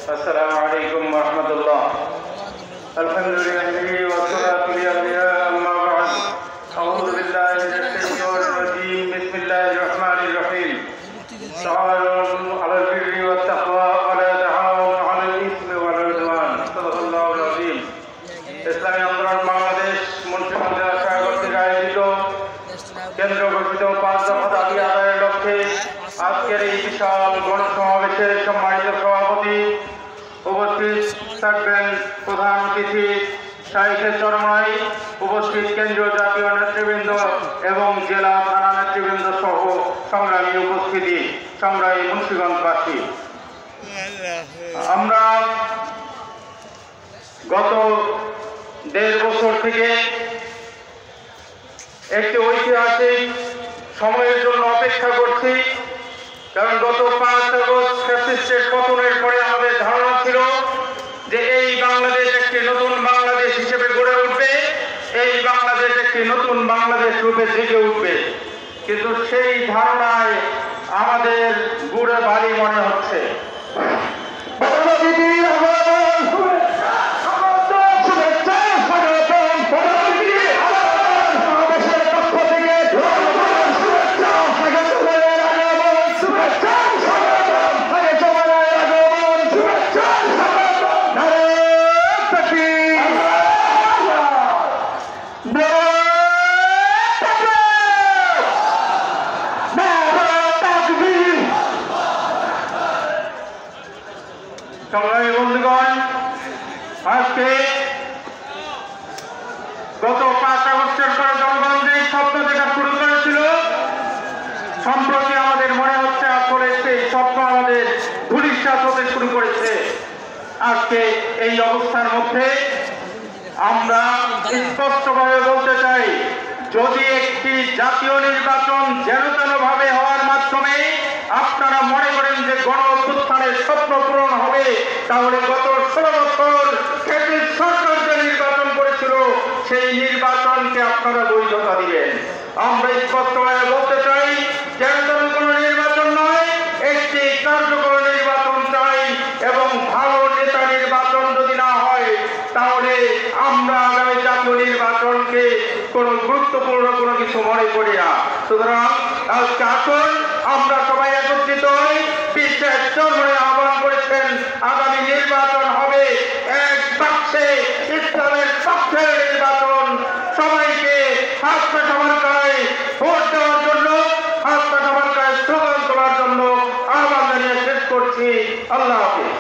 السلام عليكم ورحمة الله. الحمد لله والصلاة لله أما بعد. أعوذ بالله من الشيطان الرجيم. بسم الله الرحمن الرحيم. تعاونوا على البر والتقوى ولا تعاونوا على الإثم والعدوان. صدق الله العظيم. ইসলামী আন্দোলন বাংলাদেশ মুন্সিগঞ্জ জেলা কর্তৃক আয়োজিত কেন্দ্র ঘোষিত 5 দফা দাবি আদায়ের লক্ষ্যে আজকের এই বিশাল গণসমাবেশের সম্মানিত সভাপতি, উপস্থিত থাকবেন প্রধান অতিথি শাইখে চরমনাই, উপস্থিত কেন্দ্রীয় জাতীয় নেতৃবৃন্দ এবং জেলা থানা নেতৃবৃন্দ সহ সংগ্রামী উপস্থিতি, সংগ্রামী মুন্সিগঞ্জবাসী। আমরা গত 1.5 বছর থেকে একটি ঐতিহাসিক সময়ের জন্য অপেক্ষা করছি, কারণ গত 5 আগস্ট ফ্যাসিস্টের পতনের পরে আমাদের ধারণা ছিল যে এই বাংলাদেশ একটি নতুন বাংলাদেশ হিসেবে গড়ে উঠবে, এই বাংলাদেশ একটি নতুন বাংলাদেশ রূপে জেগে উঠবে, কিন্তু সেই ধারণায় আমাদের গুড়ে বাড়ি মনে হচ্ছে। সংগ্রামী বন্ধুগণ, আজকে গত 5 আগস্টের পরে জনগণ যে স্বপ্ন দেখা শুরু করেছিল, সম্প্রতি আমাদের মনে হচ্ছে আসলে সেই স্বপ্ন আমাদের ধূলিসাৎ হতে শুরু করেছে। আজকে এই অবস্থার মধ্যে আমরা স্পষ্টভাবে বলতে চাই, যদি একটি জাতীয় নির্বাচন যেনতেনভাবে হওয়ার মাধ্যমে আপনারা মনে করেন যে গণ অভ্যুত্থানের স্বপ্ন পূরণ হবে, তাহলে গত 16 বছর সরকার যে নির্বাচন করেছিল সেই নির্বাচনকে আপনারা বৈধতা দিবেন। আমরা স্পষ্টভাবে বলতে চাই, যেনতেন কোনো নির্বাচন নয়, একটি কার্যকর নির্বাচন চাই, এবং ভালো নেতা নির্বাচন যদি না হয় তাহলে আমরা আগামী জাতীয় নির্বাচনকে কোনো গুরুত্বপূর্ণ কোনো কিছু মনে করি না। সুতরাং আজকে আসুন আমরা সবাই একত্রিত হই। বিশ্বের চরমনাই আহ্বান করেছেন, আগামী নির্বাচন হবে এক বাক্সে ইসলামের পক্ষের নির্বাচন। সবাইকে হাত পাখা মার্কায় ভোট দেওয়ার জন্য, হাত পাখা মার্কায় স্লোগান তোলার জন্য আহ্বান জানিয়ে শেষ করছি। আল্লাহ হাফেজ।